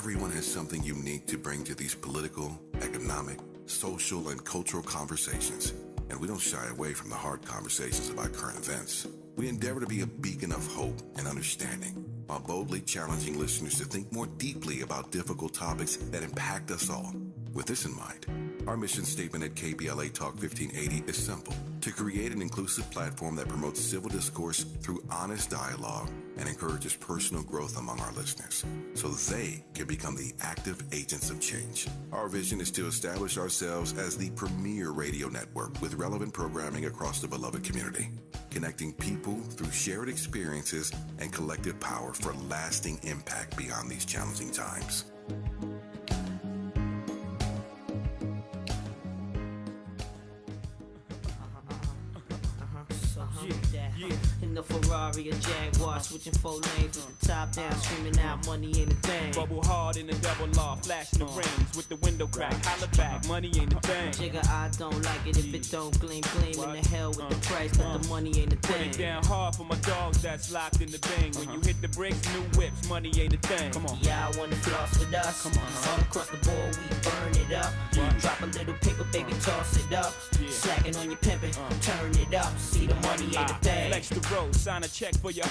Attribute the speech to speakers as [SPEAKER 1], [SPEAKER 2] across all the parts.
[SPEAKER 1] Everyone has something unique to bring to these political, economic, social, and cultural conversations, and we don't shy away from the hard conversations about current events. We endeavor to be a beacon of hope and understanding, while boldly challenging listeners to think more deeply about difficult topics that impact us all. With this in mind, our mission statement at KBLA Talk 1580 is simple: to create an inclusive platform that promotes civil discourse through honest dialogue and encourages personal growth among our listeners, so they can become the active agents of change. Our vision is to establish ourselves as the premier radio network with relevant programming across the beloved community, connecting people through shared experiences and collective power for lasting impact beyond these challenging times.
[SPEAKER 2] In the Ferrari or Jaguar, switching 4 lanes with the top down, screaming out, money ain't a thing.
[SPEAKER 3] Bubble hard in the double law, flashing the rings with the window crack, holla back, money ain't a thing.
[SPEAKER 2] Jigga, I don't like it if it don't gleam. In the hell with the price, but the money ain't a thing.
[SPEAKER 3] Put it down hard for my dogs that's locked in the bang. When you hit the bricks, new whips, money ain't a thing. Come on.
[SPEAKER 2] Yeah, I wanna floss with us. Come on. All across the board, we burn it up. Drop a little paper, baby, toss it up. Slacking on your pimpin', turn it up. See the money ain't a thing.
[SPEAKER 3] Flex the road, sign a check for your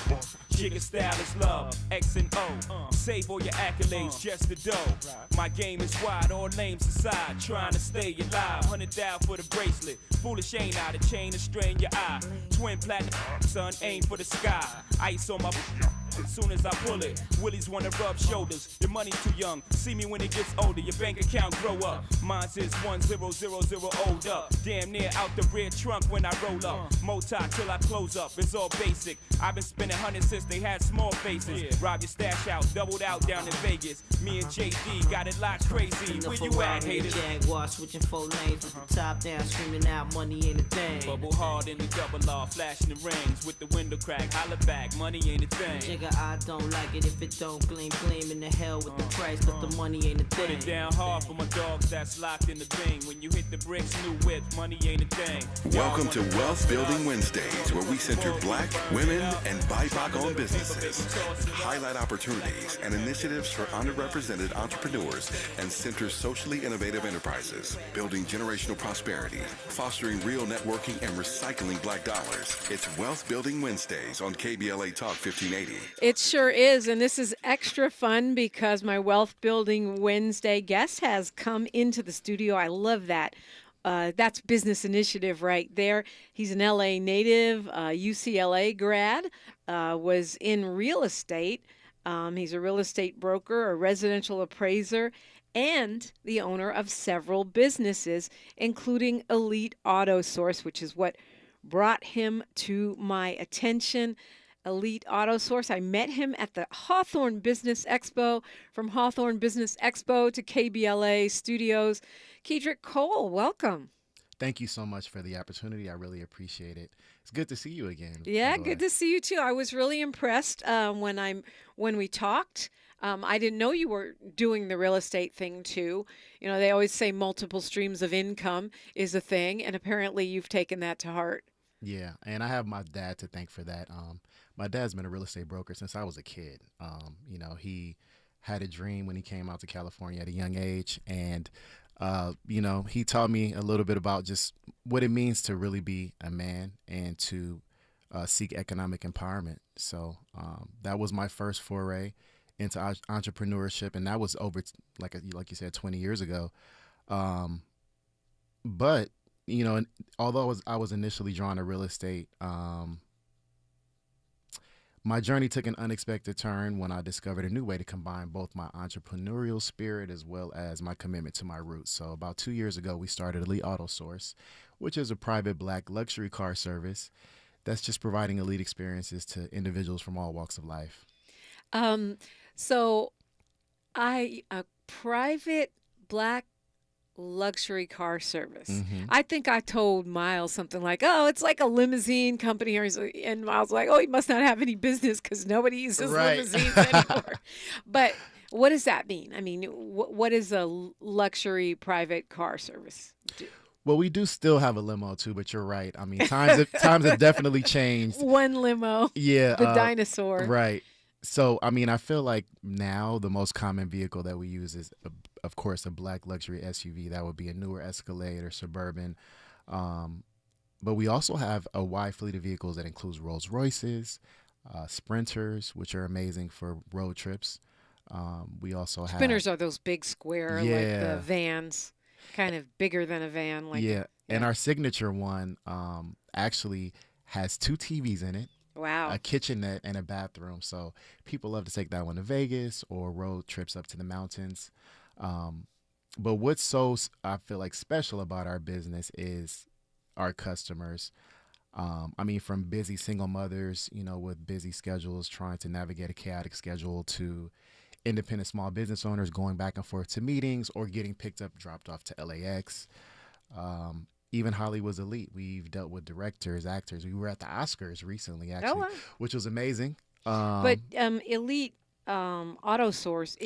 [SPEAKER 3] Jigga style is love, X and O. Save all your accolades, just the dough. My game is wide, all names aside. Trying to stay alive, 100,000 for the bracelet. Foolish ain't out, a chain to strain your eye. Twin platinum, son, aim for the sky. Ice on my as soon as I pull it. Willies wanna rub shoulders. Your money too young. See me when it gets older. Your bank account grow up. Mine's is 1000 old up. Damn near out the rear trunk when I roll up. Mota till I close up. It's all basic. I've been spending hundreds since they had small faces. Rob your stash out, doubled out down in Vegas. Me and JD got it locked crazy. Where you at, haters?
[SPEAKER 2] Jaguar, switching 4 lanes with the top down, screaming out, money ain't a thing.
[SPEAKER 3] Bubble hard in the double law, flashing the rings with the window crack. Holla back, money ain't a thing.
[SPEAKER 2] Jigga, I don't like it if it don't gleam. In the hell with the price, but the money ain't a thing.
[SPEAKER 3] Put it down hard for my dogs that's locked in the bing. When you hit the bricks, new whip, money ain't a thing.
[SPEAKER 1] Welcome to Wealth Building Wednesdays, where we center Black, women, and BIPOC-owned businesses, highlight opportunities and initiatives for underrepresented entrepreneurs, and center socially innovative enterprises, building generational prosperity, fostering real networking, and recycling Black dollars. It's Wealth Building Wednesdays on KBLA Talk 1580.
[SPEAKER 4] It sure is, and this is extra fun because my Wealth Building Wednesday guest has come into the studio. I love that. That's business initiative right there. He's an LA native, UCLA grad, was in real estate. He's a real estate broker, a residential appraiser, and the owner of several businesses, including Elite Auto Source, which is what brought him to my attention. Elite Auto Source. I met him at the Hawthorne Business Expo. From Hawthorne Business Expo to KBLA Studios. Keidrick Cole, welcome.
[SPEAKER 5] Thank you so much for the opportunity. I really appreciate it. It's good to see you again.
[SPEAKER 4] Yeah, good to see you too. I was really impressed when we talked. I didn't know you were doing the real estate thing too. You know, they always say multiple streams of income is a thing, and apparently you've taken that to heart.
[SPEAKER 5] Yeah, and I have my dad to thank for that. My dad's been a real estate broker since I was a kid. You know, he had a dream when he came out to California at a young age, and you know, he taught me a little bit about just what it means to really be a man and to seek economic empowerment. So that was my first foray into entrepreneurship, and that was over, like you said, 20 years ago. But you know, although I was initially drawn to real estate, my journey took an unexpected turn when I discovered a new way to combine both my entrepreneurial spirit as well as my commitment to my roots. So about 2 years ago, we started Elite Auto Source, which is a private Black luxury car service that's just providing elite experiences to individuals from all walks of life.
[SPEAKER 4] So a private Black luxury car service.
[SPEAKER 5] Mm-hmm.
[SPEAKER 4] I think I told Miles something like, oh, it's like a limousine company. And Miles was like, oh, he must not have any business because nobody uses limousines anymore. But what does that mean? I mean, what is a luxury private car service do?
[SPEAKER 5] Well, we do still have a limo too, but you're right. I mean, times have definitely changed.
[SPEAKER 4] One limo.
[SPEAKER 5] Yeah.
[SPEAKER 4] The dinosaur.
[SPEAKER 5] Right. So, I mean, I feel like now the most common vehicle that we use is, of course, a black luxury SUV. That would be a newer Escalade or Suburban. Um, but we also have a wide fleet of vehicles that includes Rolls Royces, Sprinters, which are amazing for road trips. We also have
[SPEAKER 4] Spinners are those big square, like the
[SPEAKER 5] Yeah.
[SPEAKER 4] vans, kind of bigger than a van. Like
[SPEAKER 5] yeah, and our signature one actually has two TVs in it,
[SPEAKER 4] wow.
[SPEAKER 5] a kitchenette, and a bathroom. So people love to take that one to Vegas or road trips up to the mountains. But what's I feel like special about our business is our customers. I mean, from busy single mothers, with busy schedules, trying to navigate a chaotic schedule, to independent small business owners going back and forth to meetings or getting picked up, dropped off to LAX. Even Hollywood's elite. We've dealt with directors, actors. We were at the Oscars recently, actually,
[SPEAKER 4] wow.
[SPEAKER 5] which was amazing.
[SPEAKER 4] But Elite Auto Source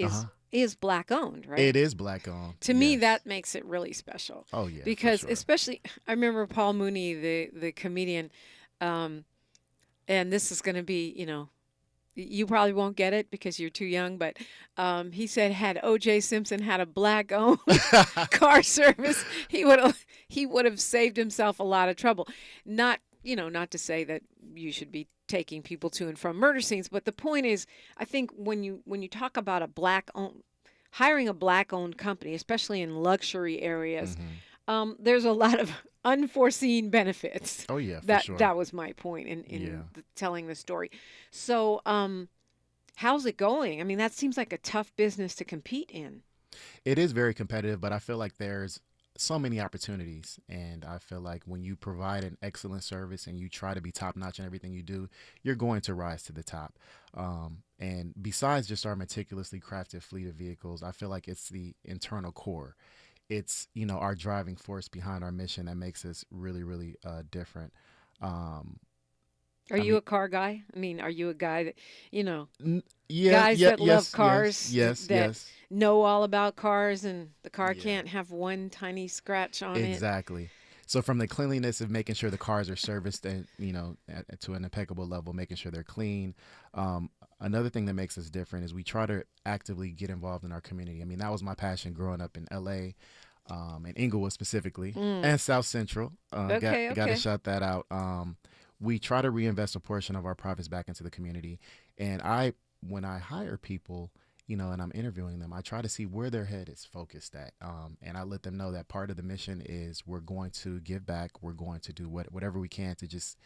[SPEAKER 4] is black owned, right?
[SPEAKER 5] It is black owned.
[SPEAKER 4] To me,
[SPEAKER 5] yes.
[SPEAKER 4] that makes it really special.
[SPEAKER 5] Oh yeah, for
[SPEAKER 4] because
[SPEAKER 5] sure.
[SPEAKER 4] especially I remember Paul Mooney, the comedian, and this is going to be, you probably won't get it because you're too young, but he said had O.J. Simpson had a black owned car service, he would have saved himself a lot of trouble. Not to say that you should be taking people to and from murder scenes, but the point is, I think when you talk about hiring a black owned company, especially in luxury areas, there's a lot of unforeseen benefits.
[SPEAKER 5] Oh yeah, for
[SPEAKER 4] That
[SPEAKER 5] sure.
[SPEAKER 4] that was my point in telling the story. So, how's it going? I mean, that seems like a tough business to compete in.
[SPEAKER 5] It is very competitive, but I feel like there's so many opportunities. And I feel like when you provide an excellent service and you try to be top notch in everything you do, you're going to rise to the top. And besides just our meticulously crafted fleet of vehicles, I feel like it's the internal core. It's, our driving force behind our mission that makes us really, really different.
[SPEAKER 4] Are you a car guy? I mean, are you a guy that,
[SPEAKER 5] Yeah,
[SPEAKER 4] guys
[SPEAKER 5] yeah,
[SPEAKER 4] that
[SPEAKER 5] yes,
[SPEAKER 4] love cars,
[SPEAKER 5] yes,
[SPEAKER 4] that
[SPEAKER 5] yes.
[SPEAKER 4] know all about cars, and the car
[SPEAKER 5] Yeah.
[SPEAKER 4] can't have one tiny scratch on it?
[SPEAKER 5] Exactly. So from the cleanliness of making sure the cars are serviced and to an impeccable level, making sure they're clean. Another thing that makes us different is we try to actively get involved in our community. I mean, that was my passion growing up in LA, in Inglewood specifically, and South Central. Got to shout that out. We try to reinvest a portion of our profits back into the community. And when I hire people, and I'm interviewing them, I try to see where their head is focused at. And I let them know that part of the mission is we're going to give back. We're going to do whatever we can to just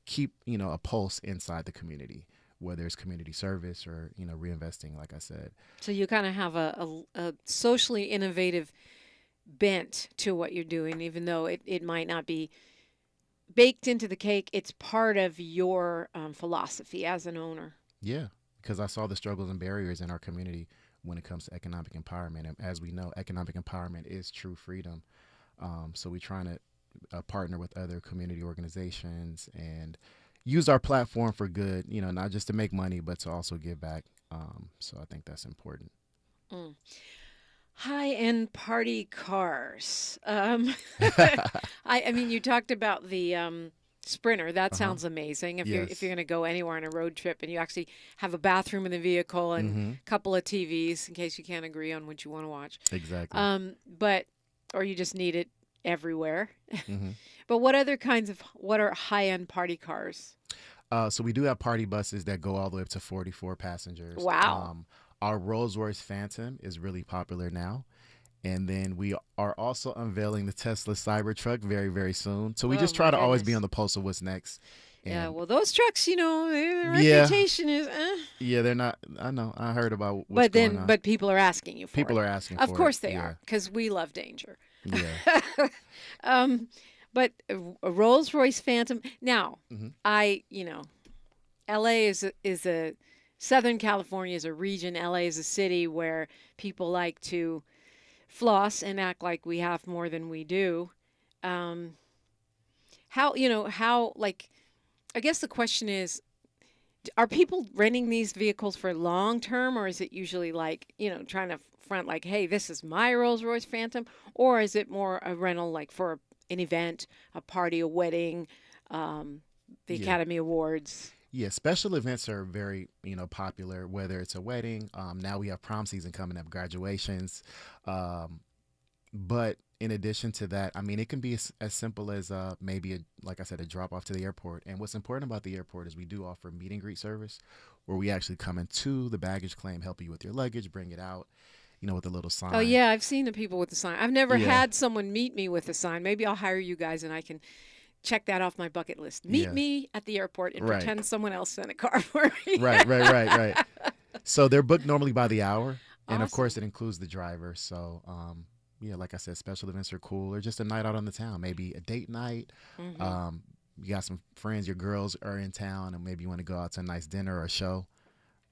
[SPEAKER 5] keep, a pulse inside the community, whether it's community service or, reinvesting, like I said.
[SPEAKER 4] So you kind of have a socially innovative bent to what you're doing, even though it might not be baked into the cake. It's part of your philosophy as an owner.
[SPEAKER 5] Yeah, because I saw the struggles and barriers in our community when it comes to economic empowerment. And as we know, economic empowerment is true freedom. So we're trying to partner with other community organizations and use our platform for good, not just to make money, but to also give back. So I think that's important.
[SPEAKER 4] High-end party cars. I mean, you talked about the Sprinter. That sounds amazing. If you're going to go anywhere on a road trip and you actually have a bathroom in the vehicle and a couple of TVs in case you can't agree on what you want to watch.
[SPEAKER 5] Exactly.
[SPEAKER 4] Or you just need it everywhere. But what are high-end party cars?
[SPEAKER 5] So we do have party buses that go all the way up to 44 passengers.
[SPEAKER 4] Wow.
[SPEAKER 5] Our Rolls Royce Phantom is really popular now. And then we are also unveiling the Tesla Cybertruck very, very soon. So we just try to always be on the pulse of what's next. And
[SPEAKER 4] yeah, well, those trucks, their reputation is.
[SPEAKER 5] Yeah, they're not. I know. I heard about what's going on.
[SPEAKER 4] But people are asking you for it.
[SPEAKER 5] People are asking for it.
[SPEAKER 4] Of course they are, because we love danger.
[SPEAKER 5] Yeah.
[SPEAKER 4] But a Rolls Royce Phantom. Now, LA is a Southern California is a region. LA is a city where people like to floss and act like we have more than we do. I guess the question is, are people renting these vehicles for long term, or is it usually like, trying to front like, hey, this is my Rolls Royce Phantom, or is it more a rental like for an event, a party, a wedding, the Academy Awards?
[SPEAKER 5] Yeah, special events are very, popular, whether it's a wedding. Now we have prom season coming up, graduations. But in addition to that, I mean, it can be as simple as maybe, like I said, a drop off to the airport. And what's important about the airport is we do offer meet and greet service where we actually come into the baggage claim, help you with your luggage, bring it out, with a little sign.
[SPEAKER 4] Oh, yeah, I've seen the people with the sign. I've never
[SPEAKER 5] Yeah.
[SPEAKER 4] had someone meet me with a sign. Maybe I'll hire you guys and I can check that off my bucket list. Meet
[SPEAKER 5] Yeah.
[SPEAKER 4] me at the airport and
[SPEAKER 5] Right.
[SPEAKER 4] pretend someone else sent a car for me.
[SPEAKER 5] Right. So they're booked normally by the hour. And of course,
[SPEAKER 4] Awesome.
[SPEAKER 5] it includes the driver. So, yeah, like I said, special events are cool, or just a night out on the town, maybe a date night.
[SPEAKER 4] Mhm.
[SPEAKER 5] You got some friends, your girls are in town, and maybe you want to go out to a nice dinner or a show.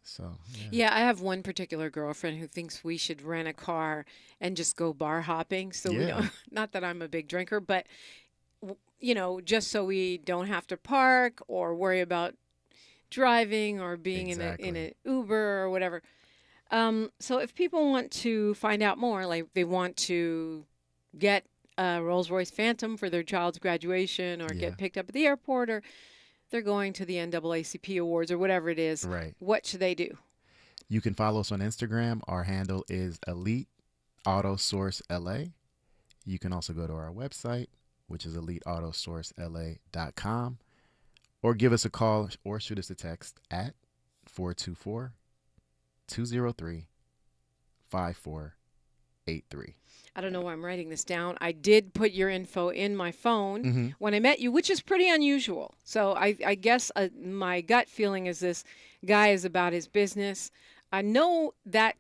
[SPEAKER 5] So, yeah.
[SPEAKER 4] Yeah, I have one particular girlfriend who thinks we should rent a car and just go bar hopping. So we
[SPEAKER 5] Yeah.
[SPEAKER 4] don't, not that I'm a big drinker, but just so we don't have to park or worry about driving or being in
[SPEAKER 5] Exactly.
[SPEAKER 4] an Uber or whatever. So if people want to find out more, like they want to get a Rolls Royce Phantom for their child's graduation or
[SPEAKER 5] Yeah.
[SPEAKER 4] get picked up at the airport or they're going to the NAACP awards or whatever it is,
[SPEAKER 5] Right.
[SPEAKER 4] what should they do?
[SPEAKER 5] You can follow us on Instagram. Our handle is Elite Auto Source LA. You can also go to our website, which is eliteautosourcela.com, or give us a call or shoot us a text at 424-203-5483.
[SPEAKER 4] I don't know why I'm writing this down. I did put your info in my phone
[SPEAKER 5] Mm-hmm.
[SPEAKER 4] when I met you, which is pretty unusual. So I guess my gut feeling is this guy is about his business. I know that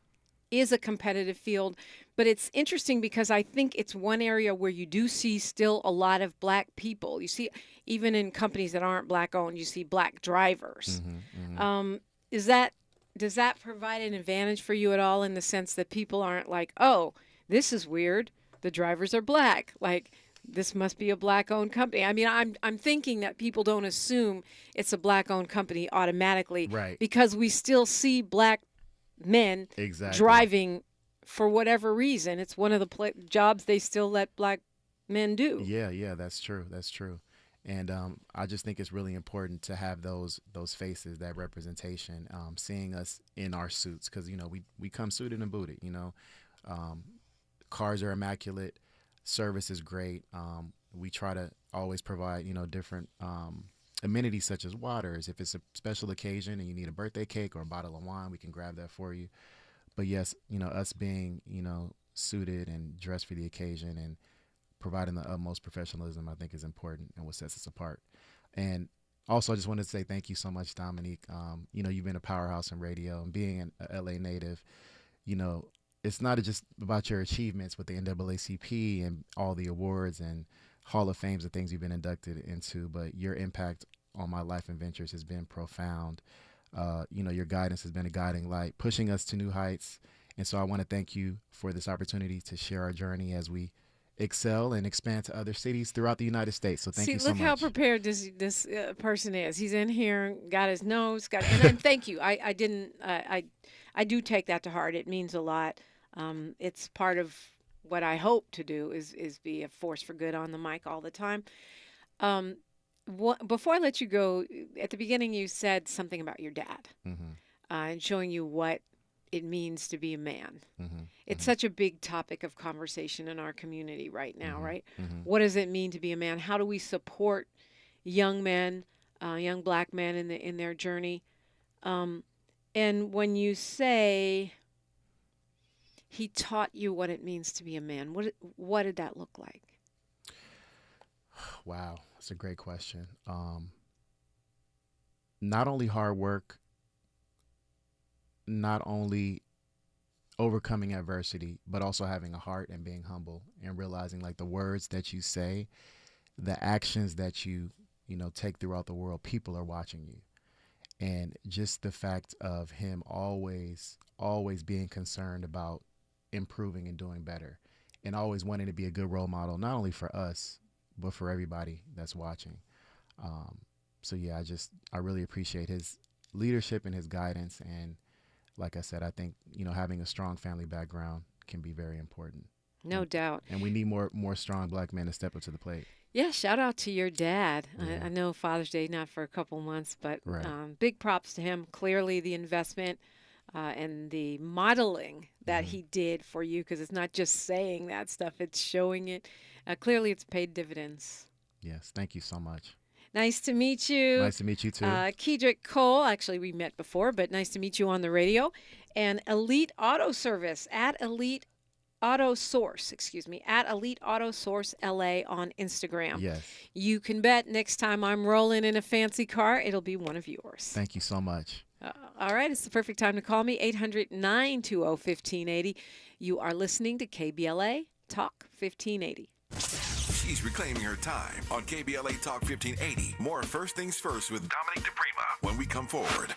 [SPEAKER 4] is a competitive field, but it's interesting because I think it's one area where you do see still a lot of black people. You see, even in companies that aren't black owned, you see black drivers. Does that provide an advantage for you at all in the sense that people aren't like, oh, this is weird, the drivers are black, like this must be a black owned company? I mean, I'm thinking that people don't assume it's a black owned company automatically,
[SPEAKER 5] Right.
[SPEAKER 4] because we still see black men
[SPEAKER 5] Exactly.
[SPEAKER 4] driving for whatever reason. It's one of the jobs they still let black men do.
[SPEAKER 5] Yeah, that's true. That's true. And I just think it's really important to have those faces, that representation, seeing us in our suits, because we come suited and booted. Cars are immaculate, service is great. We try to always provide different amenities such as waters. If it's a special occasion and you need a birthday cake or a bottle of wine, we can grab that for you. But yes, us being suited and dressed for the occasion and providing the utmost professionalism, I think, is important and what sets us apart. And also, I just wanted to say thank you so much, Dominique. You've been a powerhouse in radio, and being an LA native, it's not just about your achievements with the NAACP and all the awards and Hall of Fames and things you've been inducted into, but your impact on my life and ventures has been profound. Your guidance has been a guiding light, pushing us to new heights. And so I want to thank you for this opportunity to share our journey as we excel and expand to other cities throughout the United States. So thank you so much.
[SPEAKER 4] See, look how prepared this person is. He's in here, got his notes, and thank you. I do take that to heart. It means a lot. It's part of what I hope to do is be a force for good on the mic all the time. Before I let you go, at the beginning you said something about your dad and showing you what it means to be a man. It's such a big topic of conversation in our community right now, right? What does it mean to be a man? How do we support young men, young black men in their journey? And when you say he taught you what it means to be a man, what did that look like?
[SPEAKER 5] Wow, that's a great question. Not only hard work, not only overcoming adversity, but also having a heart and being humble and realizing, like, the words that you say, the actions that you take throughout the world, people are watching you. And just the fact of him always being concerned about improving and doing better, and always wanting to be a good role model, not only for us, but for everybody that's watching. So yeah, I really appreciate his leadership and his guidance. And like I said, I think, having a strong family background can be very important.
[SPEAKER 4] No doubt.
[SPEAKER 5] And we need more strong black men to step up to the plate.
[SPEAKER 4] Yeah, shout out to your dad.
[SPEAKER 5] Yeah.
[SPEAKER 4] I know Father's Day not for a couple months, but
[SPEAKER 5] Right.
[SPEAKER 4] big props to him. Clearly, the investment and the modeling that he did for you, because it's not just saying that stuff; it's showing it. Clearly, it's paid dividends.
[SPEAKER 5] Yes, thank you so much.
[SPEAKER 4] Nice to meet you.
[SPEAKER 5] Nice to meet you too.
[SPEAKER 4] Keidrick Cole. Actually, we met before, but nice to meet you on the radio. And Elite Auto Service at Elite Auto Source, at Elite Auto Source LA on Instagram.
[SPEAKER 5] Yes.
[SPEAKER 4] You can bet next time I'm rolling in a fancy car, it'll be one of yours.
[SPEAKER 5] Thank you so much.
[SPEAKER 4] All right, it's the perfect time to call me, 800-920-1580. You are listening to KBLA Talk 1580.
[SPEAKER 1] She's reclaiming her time on KBLA Talk 1580. More First Things First with Dominique DiPrima when we come forward.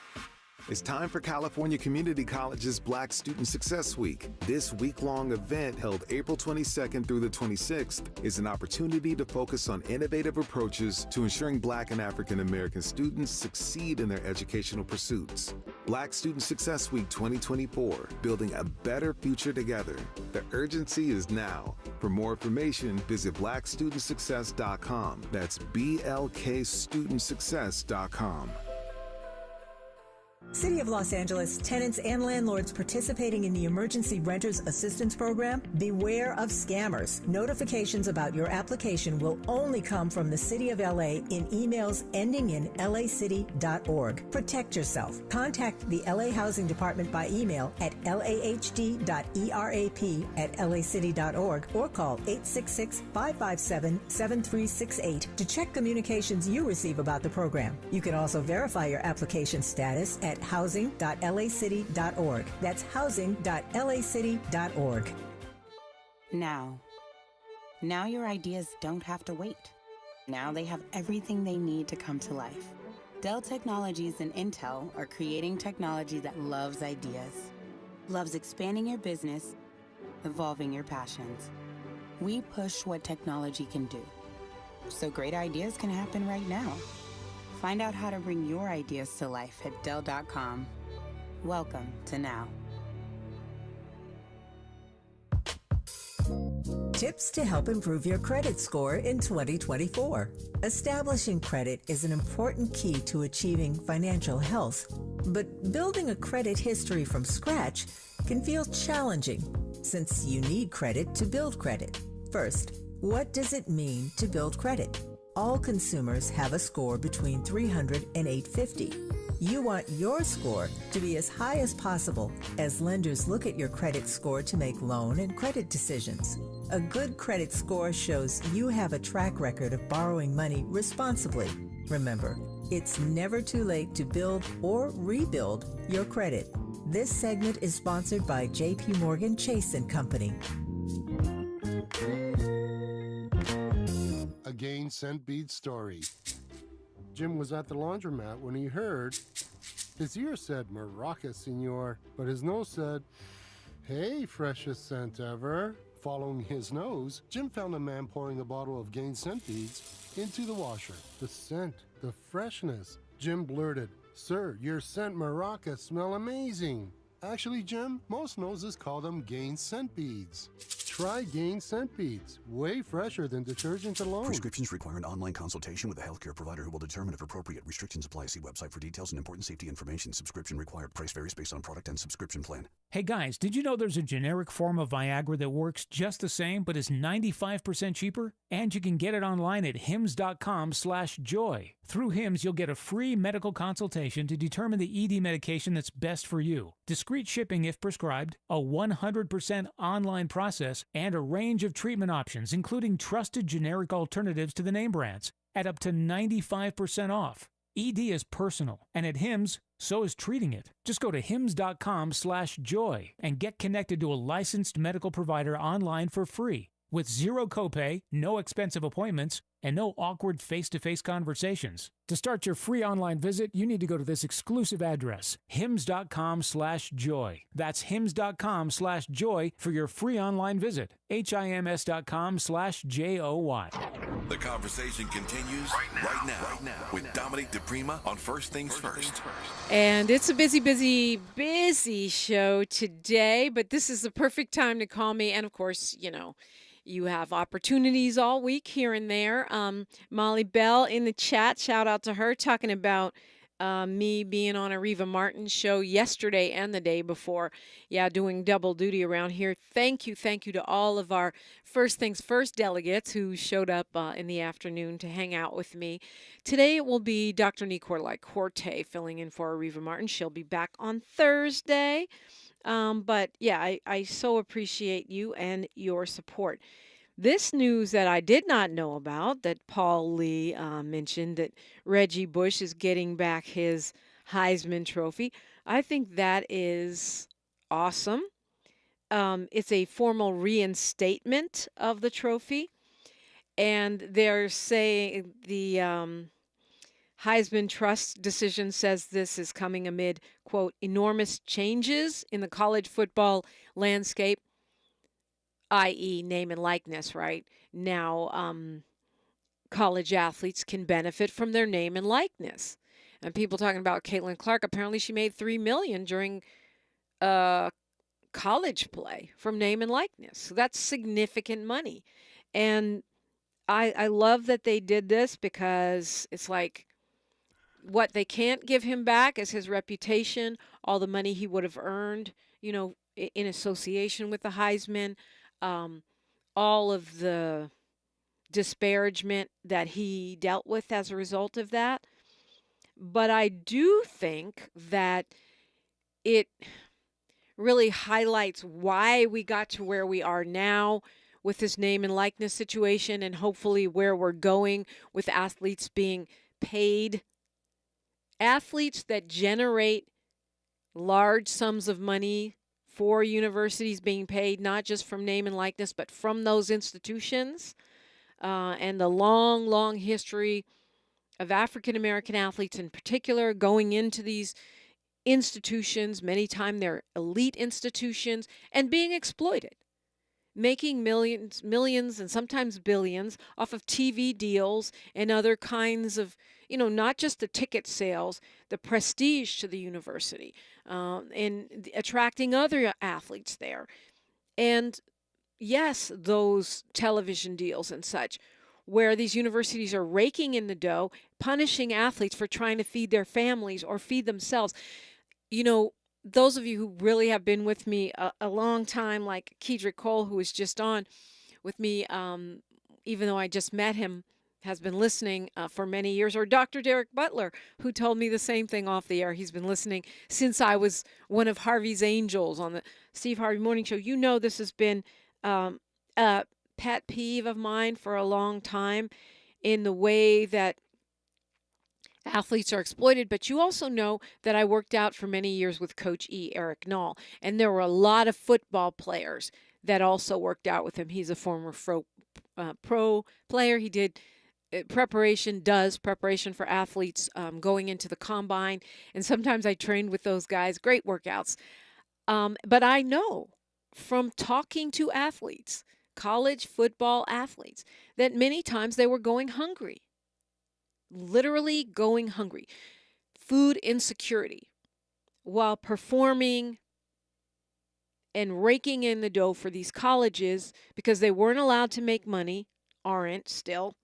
[SPEAKER 6] It's time for California Community College's Black Student Success Week. This week-long event, held April 22nd through the 26th, is an opportunity to focus on innovative approaches to ensuring Black and African American students succeed in their educational pursuits. Black Student Success Week 2024, building a better future together. The urgency is now. For more information, visit blackstudentsuccess.com. That's blkstudentsuccess.com.
[SPEAKER 7] City of Los Angeles tenants and landlords participating in the Emergency Renters Assistance Program, beware of scammers. Notifications about your application will only come from the City of LA in emails ending in lacity.org. Protect yourself. Contact the LA Housing Department by email at lahd.erap@lacity.org or call 866-557-7368 to check communications you receive about the program. You can also verify your application status at housing.lacity.org. That's housing.lacity.org.
[SPEAKER 8] Now your ideas don't have to wait. Now they have everything they need to come to life. Dell Technologies and Intel are creating technology that loves ideas, loves expanding your business, evolving your passions. We push what technology can do, so great ideas can happen right now. Find out how to bring your ideas to life at Dell.com. Welcome to Now.
[SPEAKER 7] Tips to help improve your credit score in 2024. Establishing credit is an important key to achieving financial health, but building a credit history from scratch can feel challenging since you need credit to build credit. First, what does it mean to build credit? All consumers have a score between 300 and 850. You want your score to be as high as possible as lenders look at your credit score to make loan and credit decisions. A good credit score shows you have a track record of borrowing money responsibly. Remember, it's never too late to build or rebuild your credit. This segment is sponsored by J.P. Morgan Chase & Company.
[SPEAKER 9] A gain cent bead story. Jim was at the laundromat when he heard. His ear said, "Maraca, senor," but his nose said, "Hey, freshest scent ever." Following his nose, Jim found a man pouring a bottle of gain scent beads into the washer. The scent, the freshness. Jim blurted, "Sir, your scent Maraca smell amazing." Actually, Jim, most noses call them Gain scent beads. Try Gain scent beads. Way fresher than detergent alone.
[SPEAKER 10] Prescriptions require an online consultation with a healthcare provider who will determine if appropriate. Restrictions apply. See website for details and important safety information. Subscription required. Price varies based on product and subscription plan.
[SPEAKER 11] Hey guys, did you know there's a generic form of Viagra that works just the same but is 95% cheaper? And you can get it online at hims.com/joy. Through Hims, you'll get a free medical consultation to determine the ED medication that's best for you. Discreet shipping if prescribed, a 100% online process, and a range of treatment options, including trusted generic alternatives to the name brands, at up to 95% off. ED is personal, and at Hims, so is treating it. Just go to hims.com/joy and get connected to a licensed medical provider online for free, with zero copay, no expensive appointments, and no awkward face-to-face conversations. To start your free online visit, you need to go to this exclusive address, hims.com/joy. That's hims.com/joy for your free online visit. hims.com/joy.
[SPEAKER 1] The conversation continues right now with Dominique DiPrima on First Things First.
[SPEAKER 4] And it's a busy show today, but this is the perfect time to call me. And of course, you know, you have opportunities all week here and there Molly Bell in the chat. Shout out to her talking about me being on a Reva Martin show yesterday and the day before. Yeah, doing double duty around here. Thank you to all of our First Things First delegates who showed up in the afternoon to hang out with me. Today it will be Dr. Nicolai Corte filling in for Reva Martin. She'll be back on Thursday. But yeah, I so appreciate you and your support. This news that I did not know about, that Paul Lee mentioned, that Reggie Bush is getting back his Heisman Trophy, I think that is awesome. It's a formal reinstatement of the trophy, and they're saying the Heisman Trust decision says this is coming amid, quote, enormous changes in the college football landscape, i.e. name and likeness, right? Now, college athletes can benefit from their name and likeness. And people talking about Caitlin Clark, apparently she made $3 million during college play from name and likeness. So that's significant money. And I love that they did this because it's like what they can't give him back is his reputation, all the money he would have earned, you know, in association with the Heisman. All of the disparagement that he dealt with as a result of that. But I do think that it really highlights why we got to where we are now with this name and likeness situation, and hopefully where we're going with athletes being paid. Athletes that generate large sums of money for universities being paid, not just from name and likeness, but from those institutions, and the long history of African-American athletes in particular going into these institutions, many times they're elite institutions, and being exploited, making millions, and sometimes billions off of TV deals and other kinds of, you know, not just the ticket sales, the prestige to the university, and attracting other athletes there. And yes, those television deals and such, where these universities are raking in the dough, punishing athletes for trying to feed their families or feed themselves. You know, those of you who really have been with me a long time, like Keidrick Cole, who was just on with me, even though I just met him, has been listening for many years, or Dr. Derek Butler, who told me the same thing off the air. He's been listening since I was one of Harvey's angels on the Steve Harvey Morning Show. You know, this has been a pet peeve of mine for a long time in the way that athletes are exploited. But you also know that I worked out for many years with Coach E, Eric Knoll, and there were a lot of football players that also worked out with him. He's a former pro player. He did preparation for athletes going into the combine, and sometimes I trained with those guys. Great workouts. But I know from talking to athletes, college football athletes, that many times they were going hungry, literally going hungry, food insecurity, while performing and raking in the dough for these colleges because they weren't allowed to make money, aren't still,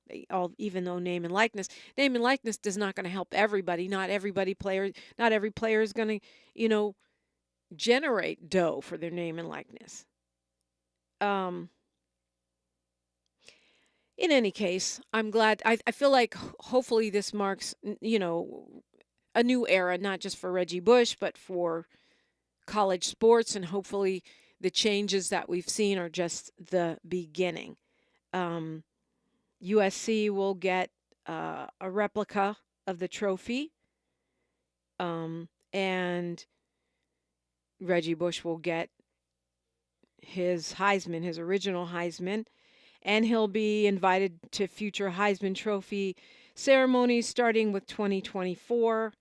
[SPEAKER 4] even though name and likeness is not going to help everybody. Not every player is going to, generate dough for their name and likeness. In any case, I'm glad. I feel like hopefully this marks, a new era, not just for Reggie Bush, but for college sports, and hopefully the changes that we've seen are just the beginning. USC will get a replica of the trophy, and Reggie Bush will get his Heisman, his original Heisman, and he'll be invited to future Heisman Trophy ceremonies starting with 2024.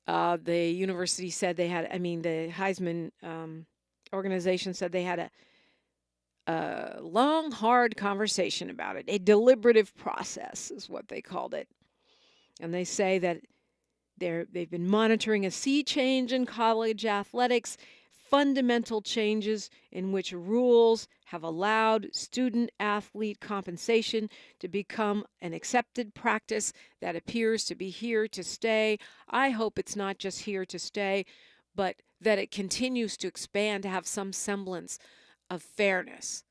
[SPEAKER 4] The university said the Heisman organization said they had a long, hard conversation about it. A deliberative process is what they called it. And they say that they've been monitoring a sea change in college athletics, fundamental changes in which rules have allowed student-athlete compensation to become an accepted practice that appears to be here to stay. I hope it's not just here to stay, but that it continues to expand to have some semblance of fairness.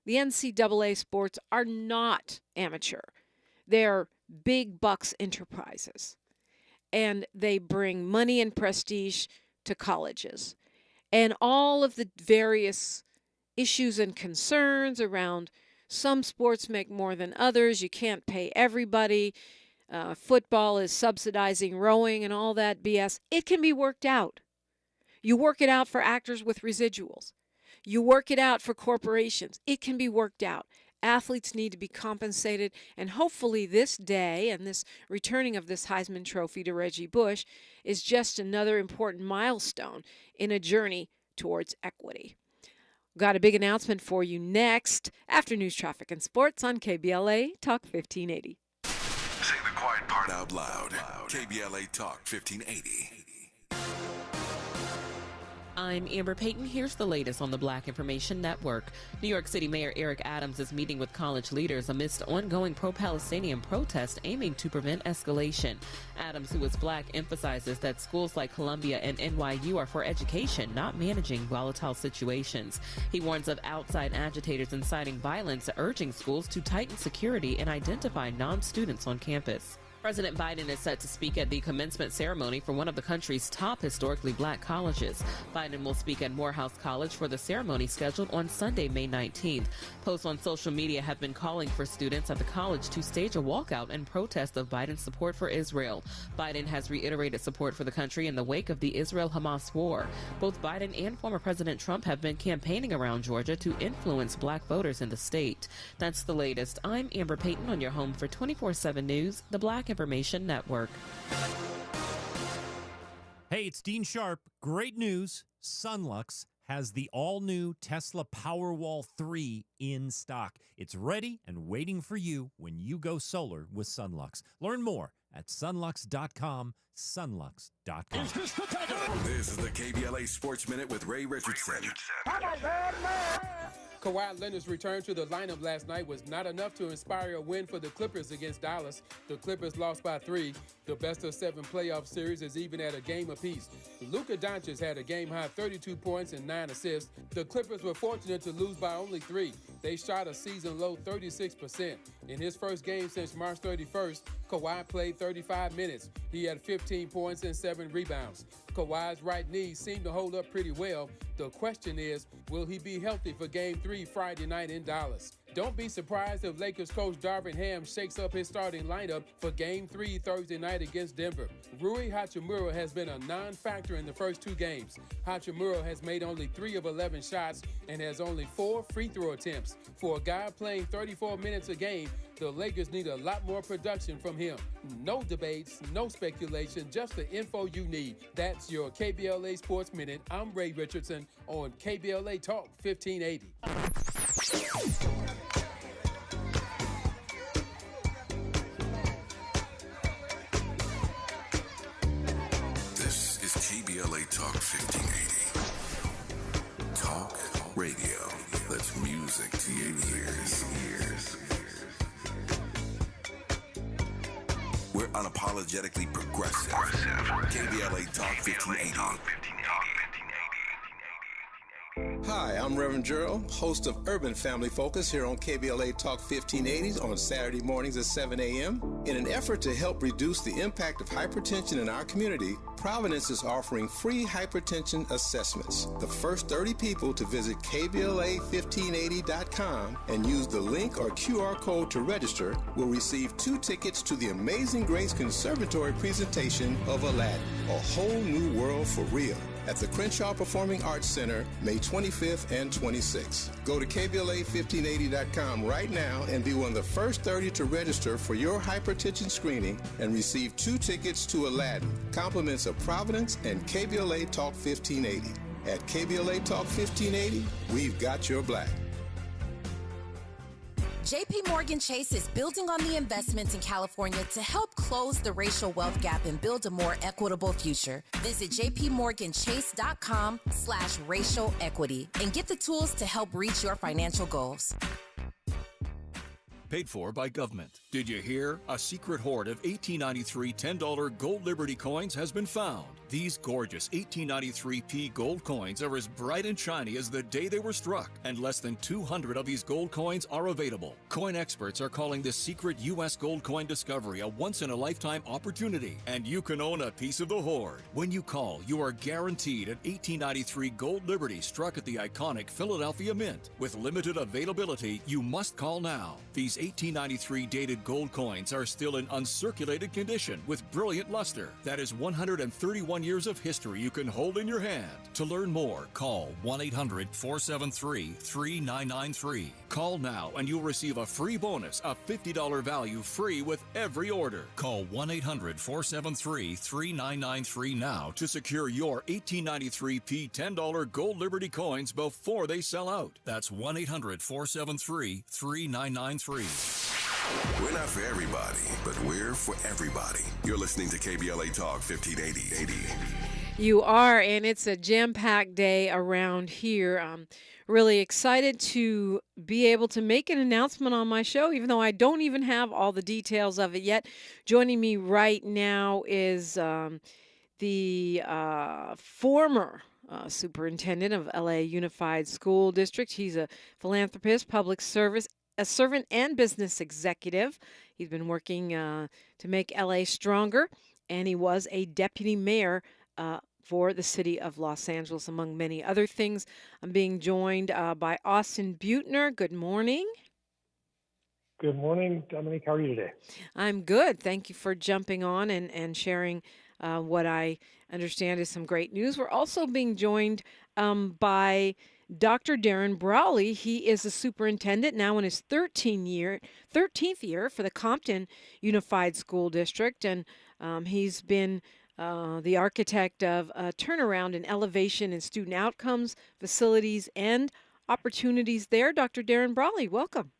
[SPEAKER 4] The NCAA sports are not amateur. They're big bucks enterprises, and they bring money and prestige to colleges. And all of the various issues and concerns around some sports make more than others. You can't pay everybody. Football is subsidizing rowing and all that BS. It can be worked out. You work it out for actors with residuals. You work it out for corporations. It can be worked out. Athletes need to be compensated, and hopefully this day and this returning of this Heisman Trophy to Reggie Bush is just another important milestone in a journey towards equity. Got a big announcement for you next after news, traffic, and sports on KBLA Talk 1580.
[SPEAKER 1] Say the quiet part out loud. KBLA Talk 1580.
[SPEAKER 12] I'm Amber Payton. Here's the latest on the Black Information Network. New York City Mayor Eric Adams is meeting with college leaders amidst ongoing pro-Palestinian protests aiming to prevent escalation. Adams, who is black, emphasizes that schools like Columbia and NYU are for education, not managing volatile situations. He warns of outside agitators inciting violence, urging schools to tighten security and identify non-students on campus. President Biden is set to speak at the commencement ceremony for one of the country's top historically black colleges. Biden will speak at Morehouse College for the ceremony scheduled on Sunday, May 19th. Posts on social media have been calling for students at the college to stage a walkout in protest of Biden's support for Israel. Biden has reiterated support for the country in the wake of the Israel-Hamas war. Both Biden and former President Trump have been campaigning around Georgia to influence black voters in the state. That's the latest. I'm Amber Payton on your home for 24/7 News, the Black Information Network.
[SPEAKER 13] Hey, it's Dean Sharp. Great news. Sunlux has the all-new Tesla Powerwall 3 in stock. It's ready and waiting for you when you go solar with Sunlux. Learn more at sunlux.com, sunlux.com.
[SPEAKER 1] This is the KBLA Sports Minute with Ray Richardson.
[SPEAKER 14] Kawhi Leonard's return to the lineup last night was not enough to inspire a win for the Clippers against Dallas. The Clippers lost by 3. The best-of-7 playoff series is even at a game apiece. Luka Doncic had a game-high 32 points and 9 assists. The Clippers were fortunate to lose by only 3. They shot a season-low 36%. In his first game since March 31st, Kawhi played 35 minutes. He had 15 points and 7 rebounds. Kawhi's right knee seemed to hold up pretty well. The question is, will he be healthy for Game 3 Friday night in Dallas? Don't be surprised if Lakers coach Darvin Ham shakes up his starting lineup for Game 3 Thursday night against Denver. Rui Hachimura has been a non-factor in the first 2 games. Hachimura has made only 3 of 11 shots and has only 4 free throw attempts. For a guy playing 34 minutes a game, the Lakers need a lot more production from him. No debates, no speculation, just the info you need. That's your KBLA Sports Minute. I'm Ray Richardson on KBLA Talk 1580.
[SPEAKER 1] This is KBLA Talk 1580. Talk radio. That's music to your ears. We're unapologetically progressive. KBLA Talk 1580.
[SPEAKER 15] Hi, I'm Reverend Gerald, host of Urban Family Focus here on KBLA Talk 1580 on Saturday mornings at 7 a.m. In an effort to help reduce the impact of hypertension in our community, Providence is offering free hypertension assessments. The first 30 people to visit KBLA1580.com and use the link or QR code to register will receive 2 tickets to the Amazing Grace Conservatory presentation of Aladdin, A Whole New World for Real, at the Crenshaw Performing Arts Center, May 25th and 26th. Go to KBLA1580.com right now and be one of the first 30 to register for your hypertension screening and receive 2 tickets to Aladdin, compliments of Providence and KBLA Talk 1580. At KBLA Talk 1580, we've got your black.
[SPEAKER 16] JP Morgan Chase is building on the investments in California to help close the racial wealth gap and build a more equitable future. Visit jpmorganchase.com/racial equity and get the tools to help reach your financial goals.
[SPEAKER 17] Paid for by government. Did you hear? A secret hoard of 1893 $10 gold Liberty coins has been found. These gorgeous 1893p gold coins are as bright and shiny as the day they were struck, and less than 200 of these gold coins are available. Coin experts are calling this secret U.S. gold coin discovery a once-in-a-lifetime opportunity, and you can own a piece of the hoard. When you call, you are guaranteed an 1893 gold Liberty struck at the iconic Philadelphia Mint. With limited availability, you must call now. These 1893 dated gold coins are still in uncirculated condition with brilliant luster. That is 131 years of history you can hold in your hand. To learn more, call 1-800-473-3993. Call now and you'll receive a free bonus of $50 value free with every order. Call 1-800-473-3993 now to secure your 1893p $10 gold Liberty coins before they sell out. That's 1-800-473-3993.
[SPEAKER 1] We're not for everybody, but we're for everybody. You're listening to KBLA Talk 1580.
[SPEAKER 4] You are, and it's a jam-packed day around here. I'm really excited to be able to make an announcement on my show, even though I don't even have all the details of it yet. Joining me right now is the former superintendent of LA Unified School District. He's a philanthropist, public service, a servant and business executive. He's been working to make LA stronger, and he was a deputy mayor for the city of Los Angeles, among many other things. I'm being joined by Austin Beutner. Good morning.
[SPEAKER 18] Good morning, Dominique. How are you today?
[SPEAKER 4] I'm good. Thank you for jumping on and sharing what I understand is some great news. We're also being joined by Dr. Darin Brawley. He is a superintendent now in his 13th year for the Compton Unified School District, and he's been the architect of a turnaround and elevation in student outcomes, facilities, and opportunities there. Dr. Darin Brawley, welcome.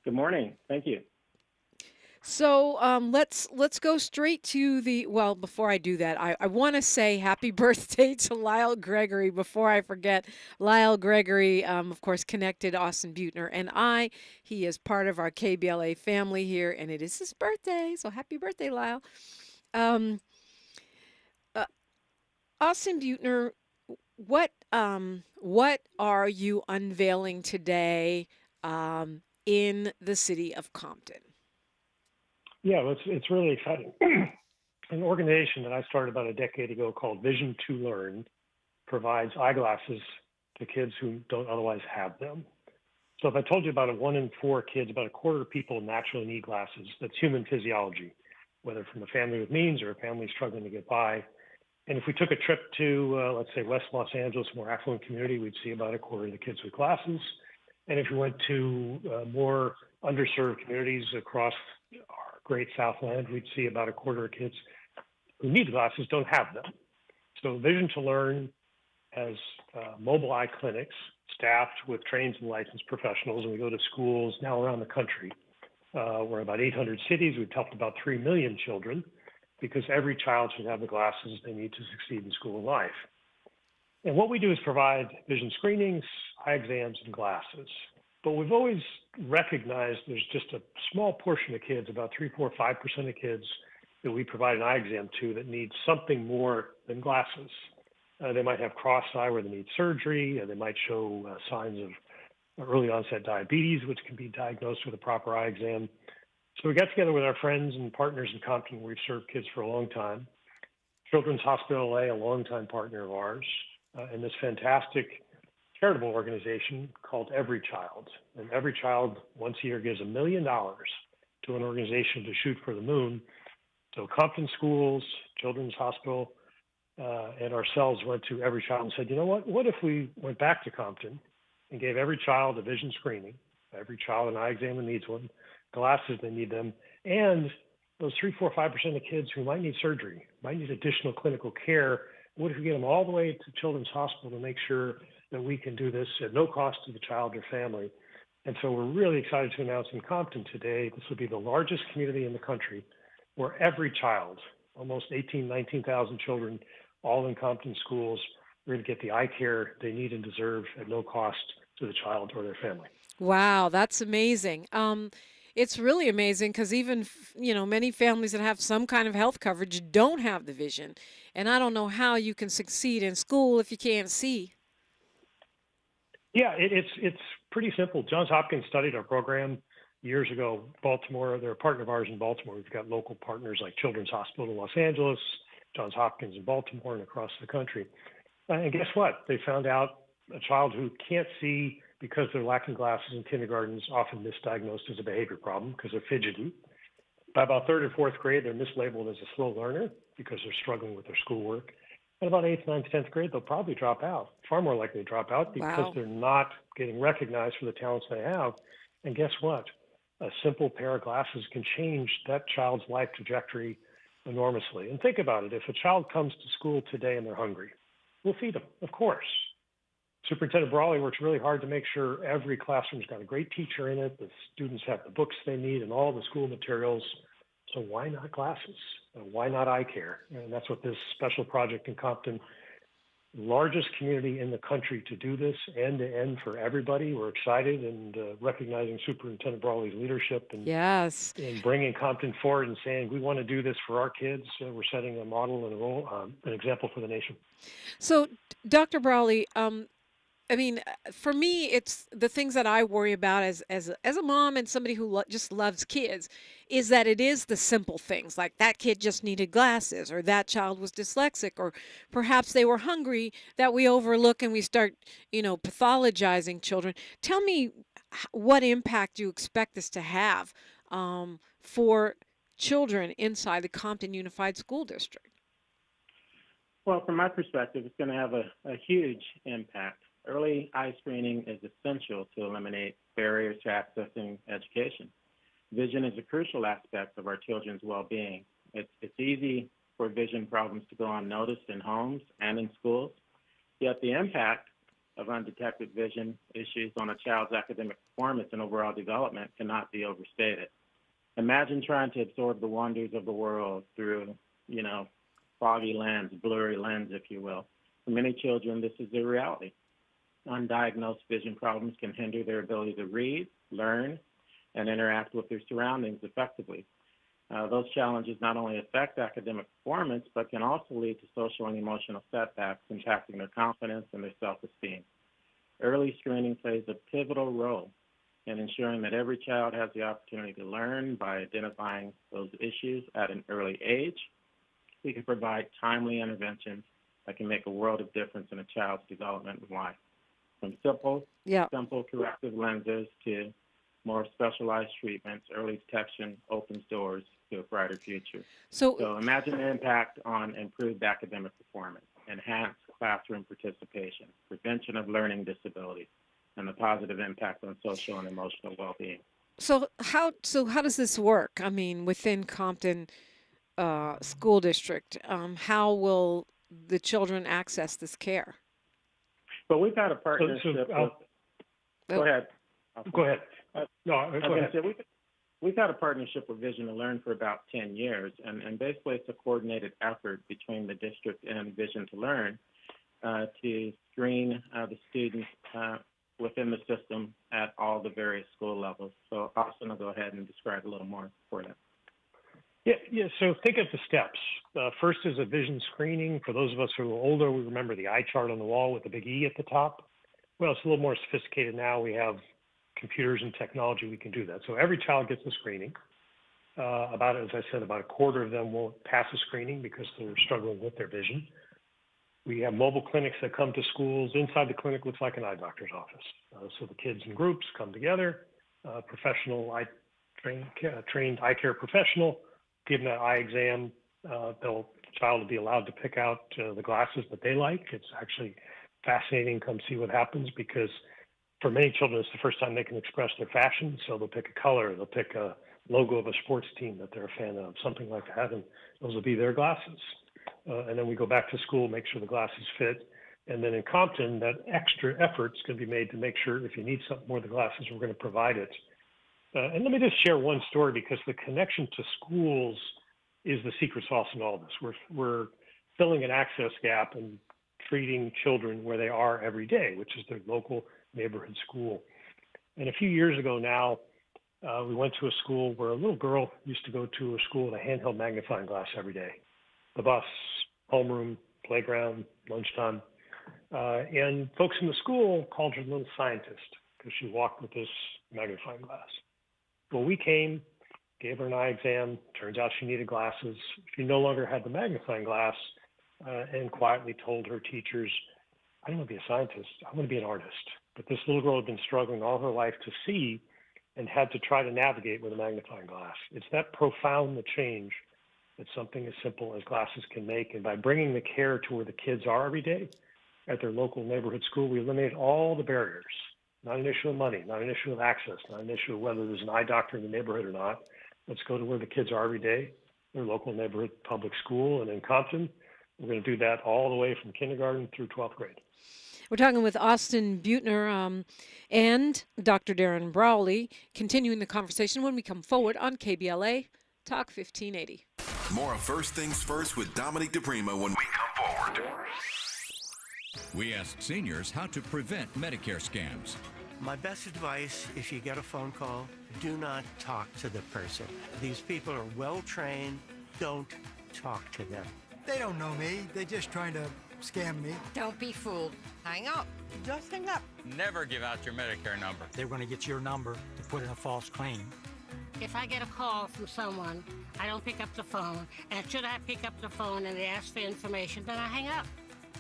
[SPEAKER 18] Good morning. Thank you.
[SPEAKER 4] So let's go straight to the, well, before I do that, I want to say happy birthday to Lyle Gregory before I forget. Lyle Gregory, of course, connected Austin Beutner and I. He is part of our KBLA family here, and it is his birthday, so happy birthday, Lyle. Austin Beutner, what are you unveiling today in the city of Compton?
[SPEAKER 18] Yeah, well, it's really exciting. An organization that I started about a decade ago called Vision to Learn provides eyeglasses to kids who don't otherwise have them. So if I told you about 1 in 4 kids, about a quarter of people naturally need glasses, that's human physiology, whether from a family with means or a family struggling to get by. And if we took a trip to, let's say, West Los Angeles, a more affluent community, we'd see about a quarter of the kids with glasses. And if we went to more underserved communities across our great Southland, we'd see about a quarter of kids who need glasses don't have them. So Vision to Learn has mobile eye clinics staffed with trained and licensed professionals, and we go to schools now around the country. We're in about 800 cities. We've helped about 3 million children because every child should have the glasses they need to succeed in school and life. And what we do is provide vision screenings, eye exams, and glasses. But we've always recognized there's just a small portion of kids, about 3, 4, 5% of kids that we provide an eye exam to that need something more than glasses. They might have cross eye where they need surgery. They might show signs of early onset diabetes, which can be diagnosed with a proper eye exam. So we got together with our friends and partners in Compton, where we've served kids for a long time. Children's Hospital LA, a longtime partner of ours, and this fantastic charitable organization called Every Child. And Every Child once a year gives $1 million to an organization to shoot for the moon. So Compton Schools, Children's Hospital, and ourselves went to Every Child and said, you know what if we went back to Compton and gave every child a vision screening, every child an eye exam that needs one, glasses they need them, and those 3, 4, 5% of kids who might need surgery, might need additional clinical care, what if we get them all the way to Children's Hospital to make sure that we can do this at no cost to the child or family? And so we're really excited to announce in Compton today, this will be the largest community in the country where every child, almost 19,000 children, all in Compton schools, are going to get the eye care they need and deserve at no cost to the child or their family.
[SPEAKER 4] Wow, that's amazing. It's really amazing because even, many families that have some kind of health coverage don't have the vision. And I don't know how you can succeed in school if you can't see.
[SPEAKER 18] Yeah, it's pretty simple. Johns Hopkins studied our program years ago. Baltimore, they're a partner of ours in Baltimore. We've got local partners like Children's Hospital in Los Angeles, Johns Hopkins in Baltimore, and across the country. And guess what? They found out a child who can't see because they're lacking glasses in kindergarten is often misdiagnosed as a behavior problem because they're fidgety. By about third or fourth grade, they're mislabeled as a slow learner because they're struggling with their schoolwork. And about 8th, 9th, 10th grade, they'll probably drop out, far more likely to drop out because they're not getting recognized for the talents they have. And guess what? A simple pair of glasses can change that child's life trajectory enormously. And think about it. If a child comes to school today and they're hungry, we'll feed them, of course. Superintendent Brawley works really hard to make sure every classroom's got a great teacher in it, the students have the books they need and all the school materials. So why not glasses? Why not eye care? And that's what this special project in Compton, largest community in the country to do this end to end for everybody. We're excited and recognizing Superintendent Brawley's leadership and in bringing Compton forward and saying we want to do this for our kids. We're setting a model and an example for the nation.
[SPEAKER 4] So, Dr. Brawley, for me, it's the things that I worry about as a mom and somebody who just loves kids is that it is the simple things like that kid just needed glasses or that child was dyslexic or perhaps they were hungry that we overlook and we start, pathologizing children. Tell me what impact you expect this to have for children inside the Compton Unified School District.
[SPEAKER 19] Well, from my perspective, it's going to have a huge impact. Early eye screening is essential to eliminate barriers to accessing education. Vision is a crucial aspect of our children's well-being. It's easy for vision problems to go unnoticed in homes and in schools, yet the impact of undetected vision issues on a child's academic performance and overall development cannot be overstated. Imagine trying to absorb the wonders of the world through, foggy lens, blurry lens, if you will. For many children, this is their reality. Undiagnosed vision problems can hinder their ability to read, learn, and interact with their surroundings effectively. Those challenges not only affect academic performance, but can also lead to social and emotional setbacks, impacting their confidence and their self-esteem. Early screening plays a pivotal role in ensuring that every child has the opportunity to learn by identifying those issues at an early age. We can provide timely interventions that can make a world of difference in a child's development and life. From simple corrective lenses to more specialized treatments, early detection opens doors to a brighter future. So imagine the impact on improved academic performance, enhanced classroom participation, prevention of learning disabilities, and the positive impact on social and emotional well-being.
[SPEAKER 4] So how does this work? Within Compton School District, how will the children access this care?
[SPEAKER 19] Well, we've had a partnership. Go ahead.
[SPEAKER 18] Go ahead. Go ahead.
[SPEAKER 19] We've had a partnership with Vision to Learn for about 10 years, and basically it's a coordinated effort between the district and Vision to Learn to screen the students within the system at all the various school levels. So Austin will go ahead and describe a little more for that.
[SPEAKER 18] Yeah. So think of the steps. First is a vision screening. For those of us who are older, we remember the eye chart on the wall with the big E at the top. Well, it's a little more sophisticated now. We have computers and technology. We can do that. So every child gets a screening. About a quarter of them won't pass a screening because they're struggling with their vision. We have mobile clinics that come to schools. Inside the clinic looks like an eye doctor's office. So the kids in groups come together. Trained eye care professional, give them that eye exam. The child will be allowed to pick out the glasses that they like. It's actually fascinating to come see what happens because for many children, it's the first time they can express their fashion. So they'll pick a color, they'll pick a logo of a sports team that they're a fan of, something like that, and those will be their glasses. And then we go back to school, make sure the glasses fit. And then in Compton, that extra effort's going to be made to make sure if you need something more than glasses, we're going to provide it. And let me just share one story, because the connection to schools is the secret sauce in all this. We're filling an access gap and treating children where they are every day, which is their local neighborhood school. And a few years ago now, we went to a school where a little girl used to go to a school with a handheld magnifying glass every day. The bus, homeroom, playground, lunchtime. And folks in the school called her little scientist because she walked with this magnifying glass. Well, we came, gave her an eye exam. Turns out she needed glasses. She no longer had the magnifying glass, and quietly told her teachers, I don't want to be a scientist. I want to be an artist. But this little girl had been struggling all her life to see and had to try to navigate with a magnifying glass. It's that profound the change that something as simple as glasses can make. And by bringing the care to where the kids are every day at their local neighborhood school, we eliminate all the barriers. Not an issue of money, not an issue of access, not an issue of whether there's an eye doctor in the neighborhood or not. Let's go to where the kids are every day, their local neighborhood public school. And in Compton, we're going to do that all the way from kindergarten through 12th grade.
[SPEAKER 4] We're talking with Austin Beutner and Dr. Darin Brawley, continuing the conversation when we come forward on KBLA Talk 1580.
[SPEAKER 1] More of First Things First with Dominique DiPrima when we come forward.
[SPEAKER 20] We asked seniors how to prevent Medicare scams.
[SPEAKER 21] My best advice, if you get a phone call, do not talk to the person. These people are well trained. Don't talk to them.
[SPEAKER 22] They don't know me. They're just trying to scam me.
[SPEAKER 23] Don't be fooled. Hang up. Just hang up.
[SPEAKER 24] Never give out your Medicare number.
[SPEAKER 22] They're going to get your number to put in a false claim.
[SPEAKER 23] If I get a call from someone, I don't pick up the phone. And should I pick up the phone and they ask for information, then I hang up.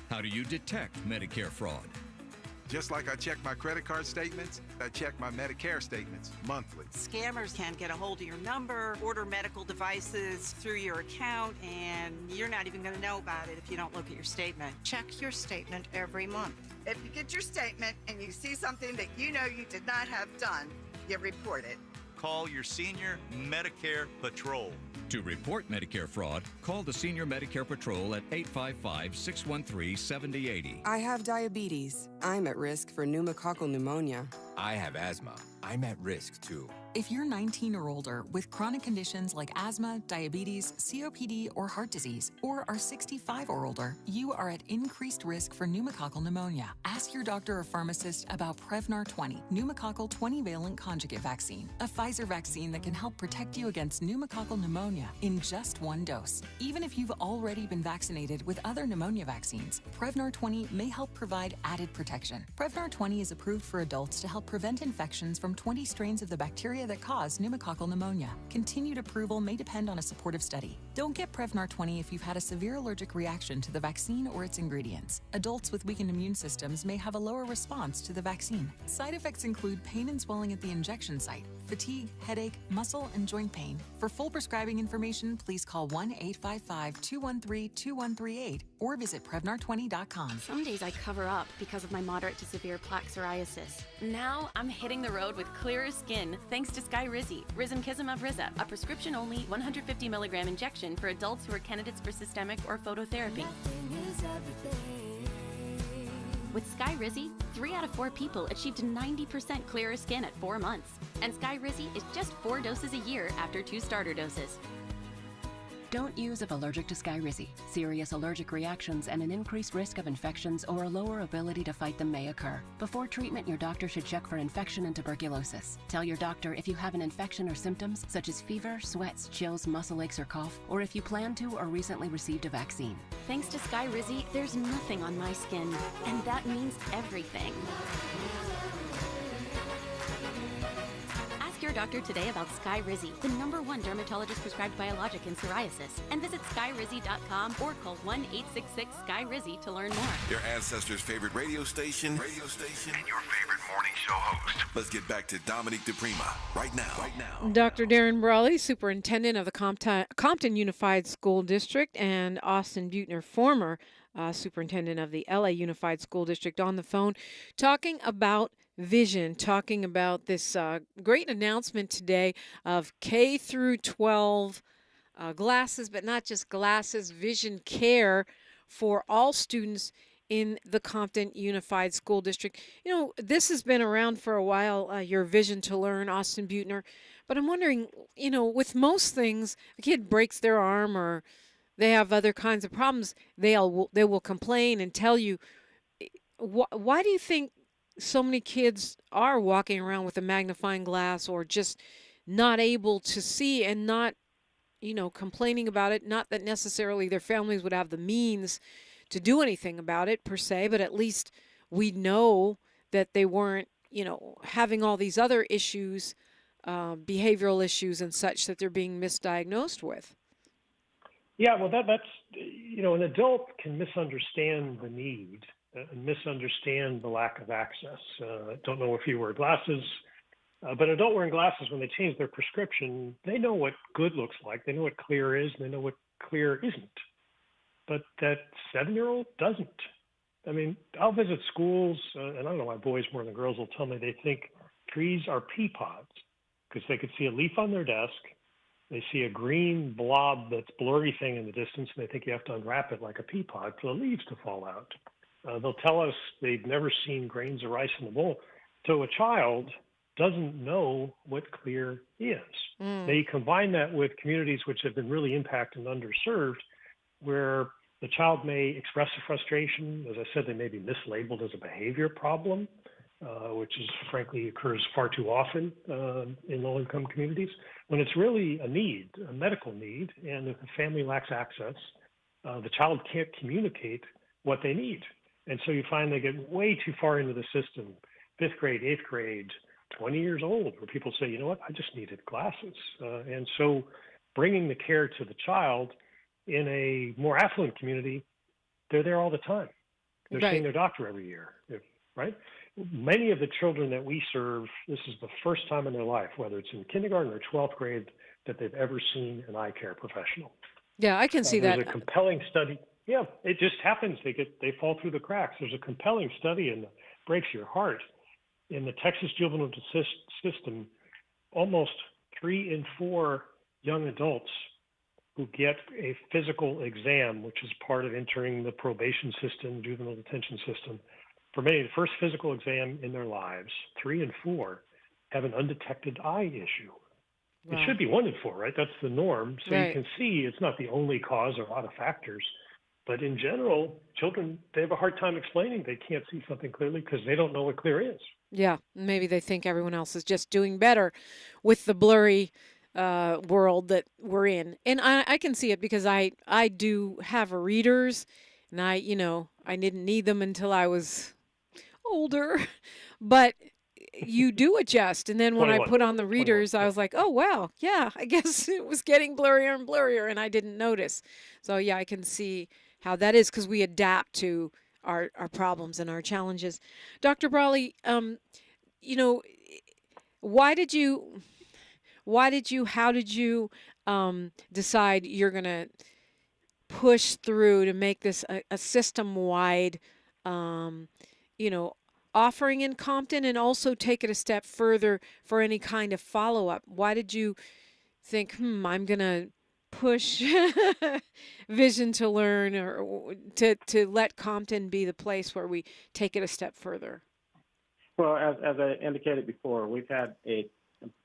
[SPEAKER 20] How do you detect Medicare fraud?
[SPEAKER 25] Just like I check my credit card statements, I check my Medicare statements monthly.
[SPEAKER 26] Scammers can get a hold of your number, order medical devices through your account, and you're not even going to know about it if you don't look at your statement.
[SPEAKER 23] Check your statement every month.
[SPEAKER 27] If you get your statement and you see something that you know you did not have done, you report it.
[SPEAKER 28] Call your Senior Medicare Patrol.
[SPEAKER 20] To report Medicare fraud, call the Senior Medicare Patrol at 855-613-7080.
[SPEAKER 29] I have diabetes. I'm at risk for pneumococcal pneumonia.
[SPEAKER 30] I have asthma. I'm at risk too.
[SPEAKER 31] If you're 19 or older with chronic conditions like asthma, diabetes, COPD, or heart disease, or are 65 or older, you are at increased risk for pneumococcal pneumonia. Ask your doctor or pharmacist about Prevnar 20, pneumococcal 20-valent conjugate vaccine, a Pfizer vaccine that can help protect you against pneumococcal pneumonia in just one dose. Even if you've already been vaccinated with other pneumonia vaccines, Prevnar 20 may help provide added protection. Prevnar 20 is approved for adults to help prevent infections from 20 strains of the bacteria that cause pneumococcal pneumonia. Continued approval may depend on a supportive study. Don't get Prevnar 20 if you've had a severe allergic reaction to the vaccine or its ingredients. Adults with weakened immune systems may have a lower response to the vaccine. Side effects include pain and swelling at the injection site, fatigue, headache, muscle, and joint pain. For full prescribing information, please call 1-855-213-2138 or visit Prevnar20.com.
[SPEAKER 32] Some days I cover up because of my moderate to severe plaque psoriasis. Now I'm hitting the road with clearer skin thanks to Skyrizi, Risankizumab Riza, a prescription-only 150 milligram injection for adults who are candidates for systemic or phototherapy. With Skyrizi, 3 out of 4 people achieved 90% clearer skin at 4 months. And Skyrizi is just 4 doses a year after 2 starter doses.
[SPEAKER 33] Don't use if allergic to Skyrizi. Serious allergic reactions and an increased risk of infections or a lower ability to fight them may occur. Before treatment, your doctor should check for infection and tuberculosis. Tell your doctor if you have an infection or symptoms such as fever, sweats, chills, muscle aches, or cough, or if you plan to or recently received a vaccine.
[SPEAKER 32] Thanks to Skyrizi, there's nothing on my skin, and that means everything. Your doctor today about Skyrizi, the #1 dermatologist prescribed biologic in psoriasis, and visit skyrizi.com or call 1-866-SKY-RIZI to learn more.
[SPEAKER 1] Your ancestors' favorite radio station, and your favorite morning show host. Let's get back to Dominique DiPrima right now.
[SPEAKER 4] Dr. Darin Brawley, Superintendent of the Compton Unified School District, and Austin Beutner, former Superintendent of the LA Unified School District, on the phone, talking about vision, talking about this great announcement today of K through 12 glasses, but not just glasses, vision care for all students in the Compton Unified School District. You know, this has been around for a while, your Vision to Learn, Austin Beutner. But I'm wondering, you know, with most things, a kid breaks their arm or they have other kinds of problems, they will complain and tell you. Why do you think so many kids are walking around with a magnifying glass or just not able to see and not, you know, complaining about it? Not that necessarily their families would have the means to do anything about it per se, but at least we know that they weren't, you know, having all these other issues, behavioral issues and such that they're being misdiagnosed with.
[SPEAKER 18] Yeah, well, that's, you know, an adult can misunderstand the need and misunderstand the lack of access. Don't know if you wear glasses, but an adult wearing glasses, when they change their prescription, they know what good looks like. They know what clear is, and they know what clear isn't. But that 7-year-old doesn't. I mean, I'll visit schools, and I don't know why boys more than girls will tell me they think trees are pea pods because they could see a leaf on their desk. They see a green blob that's blurry thing in the distance, and they think you have to unwrap it like a pea pod for the leaves to fall out. They'll tell us they've never seen grains of rice in a bowl. So a child doesn't know what clear is. They combine that with communities which have been really impacted and underserved, where the child may express a frustration. As I said, they may be mislabeled as a behavior problem, which is frankly occurs far too often in low-income communities, when it's really a need, a medical need, and if the family lacks access, the child can't communicate what they need. And so you find they get way too far into the system, 5th grade, 8th grade, 20 years old, where people say, you know what, I just needed glasses. And so bringing the care to the child in a more affluent community, they're there all the time. They're seeing their doctor every year, right? Many of the children that we serve, this is the first time in their life, whether it's in kindergarten or 12th grade, that they've ever seen an eye care professional.
[SPEAKER 4] Yeah, I can see that.
[SPEAKER 18] There's a compelling study. Yeah, it just happens. They fall through the cracks. There's a compelling study, and it breaks your heart. In the Texas juvenile system, almost 3 in 4 young adults who get a physical exam, which is part of entering the probation system, juvenile detention system, for many, the first physical exam in their lives, 3 in 4 have an undetected eye issue. Wow. It should be 1 in 4, right? That's the norm. So you can see it's not the only cause, or a lot of factors. But in general, children, they have a hard time explaining they can't see something clearly because they don't know what clear is.
[SPEAKER 4] Yeah, maybe they think everyone else is just doing better with the blurry world that we're in. And I can see it because I do have readers, and I didn't need them until I was older, but you do adjust. And then when I put on the readers, I was like, oh, wow, yeah, I guess it was getting blurrier and blurrier, and I didn't notice. So, yeah, I can see how that is because we adapt to our problems and our challenges. Dr. Brawley, how did you decide you're going to push through to make this a system-wide, offering in Compton, and also take it a step further for any kind of follow-up? Why did you think, I'm going to push Vision to Learn, or to let Compton be the place where we take it a step further?
[SPEAKER 19] Well, as I indicated before, we've had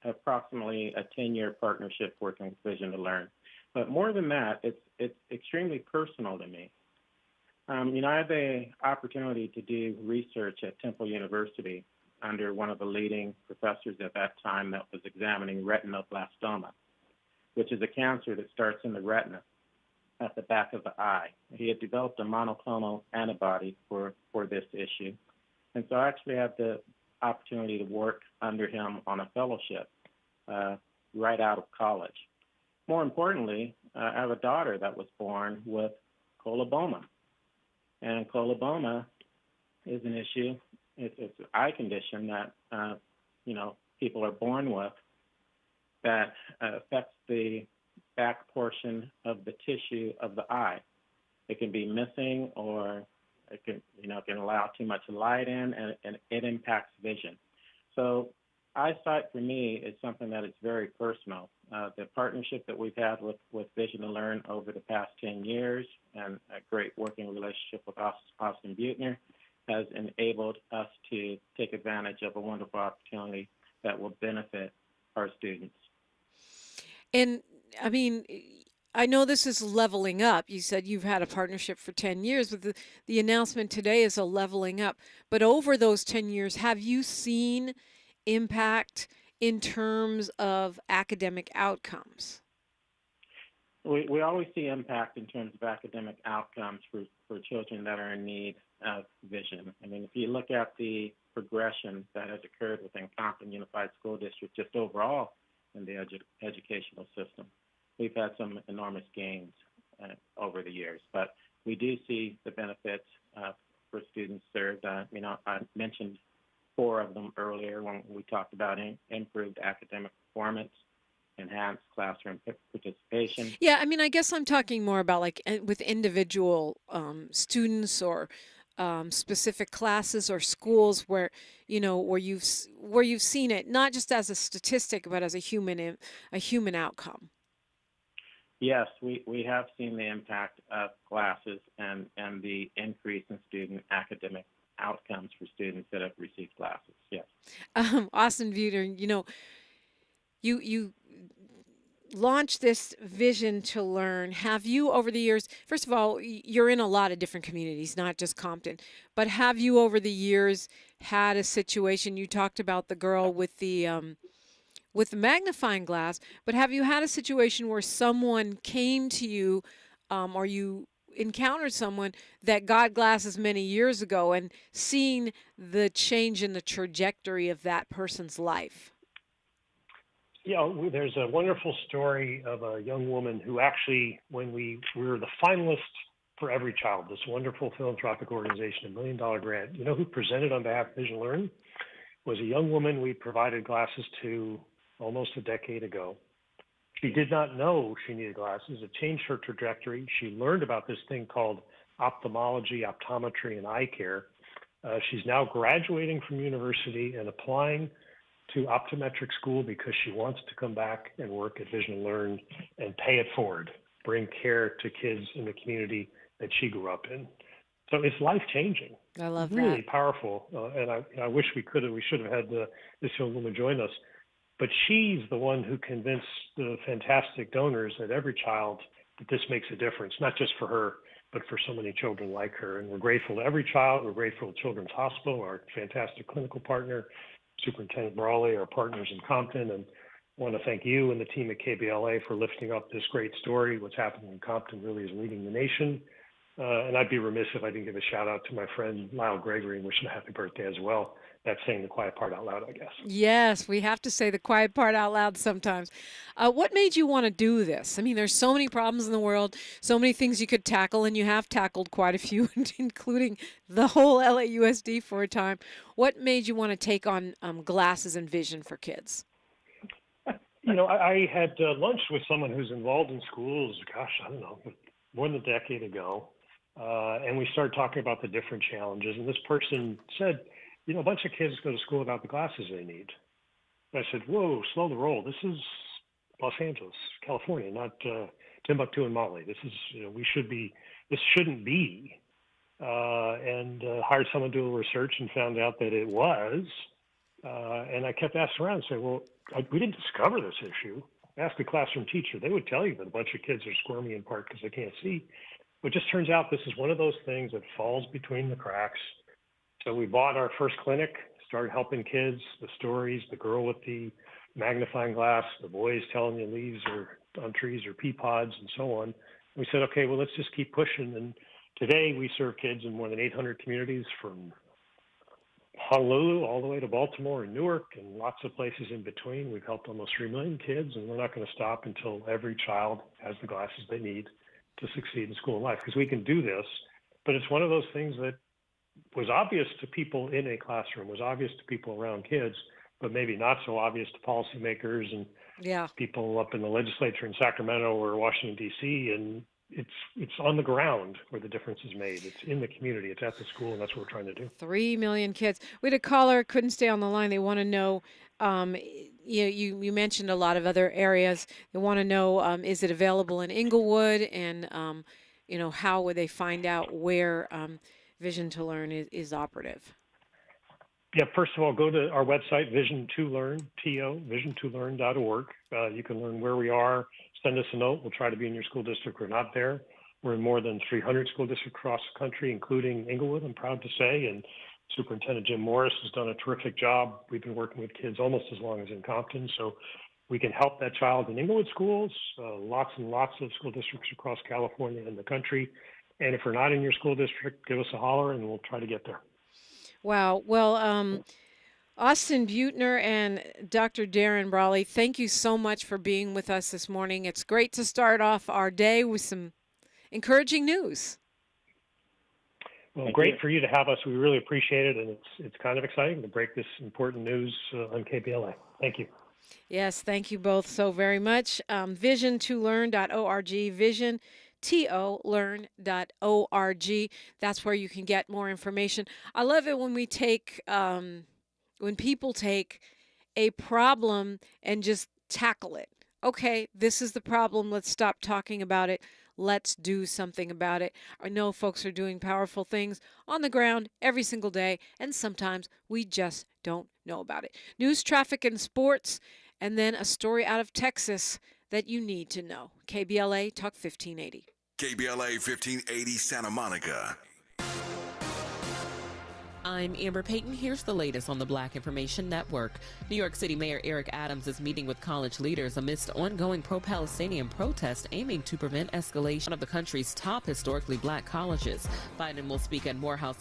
[SPEAKER 19] approximately a 10-year partnership working with Vision to Learn. But more than that, it's extremely personal to me. I had the opportunity to do research at Temple University under one of the leading professors at that time that was examining retinoblastoma, which is a cancer that starts in the retina at the back of the eye. He had developed a monoclonal antibody for this issue. And so I actually had the opportunity to work under him on a fellowship right out of college. More importantly, I have a daughter that was born with coloboma. And coloboma is an issue. It's an eye condition that, people are born with that affects the back portion of the tissue of the eye. It can be missing, or it can allow too much light in, and it impacts vision. So eyesight for me is something that is very personal. The partnership that we've had with Vision to Learn over the past 10 years and a great working relationship with Austin Beutner has enabled us to take advantage of a wonderful opportunity that will benefit our students.
[SPEAKER 4] And I mean, I know this is leveling up. You said you've had a partnership for 10 years, but the announcement today is a leveling up. But over those 10 years, have you seen impact in terms of academic outcomes?
[SPEAKER 19] We always see impact in terms of academic outcomes for children that are in need of vision. I mean, if you look at the progression that has occurred within Compton Unified School District just overall in the educational system, we've had some enormous gains over the years. But we do see the benefits for students served. I mentioned 4 of them earlier when we talked about improved academic performance, enhanced classroom participation.
[SPEAKER 4] Yeah, I mean, I guess I'm talking more about like with individual students or specific classes or schools where where you've seen it not just as a statistic but as a human outcome.
[SPEAKER 19] Yes, we have seen the impact of classes and the increase in student academic outcomes for students that have received classes. Yes.
[SPEAKER 4] Austin Beutner, you launched this Vision to Learn. Have you over the years, first of all, you're in a lot of different communities, not just Compton, but have you over the years had a situation, you talked about the girl with the magnifying glass, but have you had a situation where someone came to you or you encountered someone that got glasses many years ago and seen the change in the trajectory of that person's life?
[SPEAKER 18] Yeah, there's a wonderful story of a young woman who actually, when we were the finalists for Every Child, this wonderful philanthropic organization, $1 million grant, you know who presented on behalf of Vision Learn? Was a young woman we provided glasses to almost a decade ago. She did not know she needed glasses. It changed her trajectory. She learned about this thing called ophthalmology, optometry, and eye care. She's now graduating from university and applying to optometric school because she wants to come back and work at Vision Learn and pay it forward, bring care to kids in the community that she grew up in. So it's life-changing.
[SPEAKER 4] I love that.
[SPEAKER 18] Really powerful. And I wish we should have had this young woman join us. But she's the one who convinced the fantastic donors at Every Child that this makes a difference, not just for her, but for so many children like her. And we're grateful to Every Child. We're grateful to Children's Hospital, our fantastic clinical partner, Superintendent Brawley, our partners in Compton, and I want to thank you and the team at KBLA for lifting up this great story. What's happening in Compton really is leading the nation. And I'd be remiss if I didn't give a shout out to my friend Lyle Gregory and wish him a happy birthday as well. That's saying the quiet part out loud, I guess.
[SPEAKER 4] Yes, we have to say the quiet part out loud sometimes. What made you want to do this? I mean, there's so many problems in the world, so many things you could tackle, and you have tackled quite a few, including the whole LAUSD for a time. What made you want to take on glasses and vision for kids?
[SPEAKER 18] I had lunch with someone who's involved in schools, I don't know, more than a decade ago. And we started talking about the different challenges. And this person said, a bunch of kids go to school without the glasses they need. And I said, whoa, slow the roll. This is Los Angeles, California, not Timbuktu and Mali. This is, this shouldn't be. And hired someone to do a little research and found out that it was. And I kept asking around and saying, well, we didn't discover this issue. Ask a classroom teacher. They would tell you that a bunch of kids are squirmy in part because they can't see. But it just turns out this is one of those things that falls between the cracks. So we bought our first clinic, started helping kids, the stories, the girl with the magnifying glass, the boys telling you leaves are on trees or pea pods and so on. We said, okay, well, let's just keep pushing. And today we serve kids in more than 800 communities from Honolulu all the way to Baltimore and Newark and lots of places in between. We've helped almost 3 million kids, and we're not going to stop until every child has the glasses they need to succeed in school and life, because we can do this. But it's one of those things that was obvious to people in a classroom, was obvious to people around kids, but maybe not so obvious to policymakers and people up in the legislature in Sacramento or Washington, D.C. And it's on the ground where the difference is made. It's in the community. It's at the school, and that's what we're trying to do.
[SPEAKER 4] 3 million kids. We had a caller, couldn't stay on the line. They want to know, you mentioned a lot of other areas. They want to know, is it available in Inglewood? And, how would they find out where Vision to Learn is operative?
[SPEAKER 18] Yeah, first of all, go to our website, Vision to Learn, vision2learn.org. You can learn where we are. Send us a note. We'll try to be in your school district. We're not there. We're in more than 300 school districts across the country, including Inglewood, I'm proud to say. And Superintendent Jim Morris has done a terrific job. We've been working with kids almost as long as in Compton. So we can help that child in Inglewood schools, lots and lots of school districts across California and the country. And if we're not in your school district, give us a holler and we'll try to get there.
[SPEAKER 4] Wow. Well, Austin Beutner and Dr. Darin Brawley, thank you so much for being with us this morning. It's great to start off our day with some encouraging news.
[SPEAKER 18] Well, great for you to have us. We really appreciate it, and it's kind of exciting to break this important news on KBLA. Thank you.
[SPEAKER 4] Yes, thank you both so very much. Vision2learn.org, vision.to-learn.org. That's where you can get more information. I love it when we take, when people take a problem and just tackle it. Okay, this is the problem. Let's stop talking about it. Let's do something about it. I know folks are doing powerful things on the ground every single day, and sometimes we just don't know about it. News, traffic, and sports, and then a story out of Texas that you need to know. KBLA Talk 1580.
[SPEAKER 1] KBLA 1580 Santa Monica.
[SPEAKER 2] I'm Amber Payton. Here's the latest on the Black Information Network. New York City Mayor Eric Adams is meeting with college leaders amidst ongoing pro-Palestinian protests aiming to prevent escalation of the country's top historically black colleges. Biden will speak at Morehouse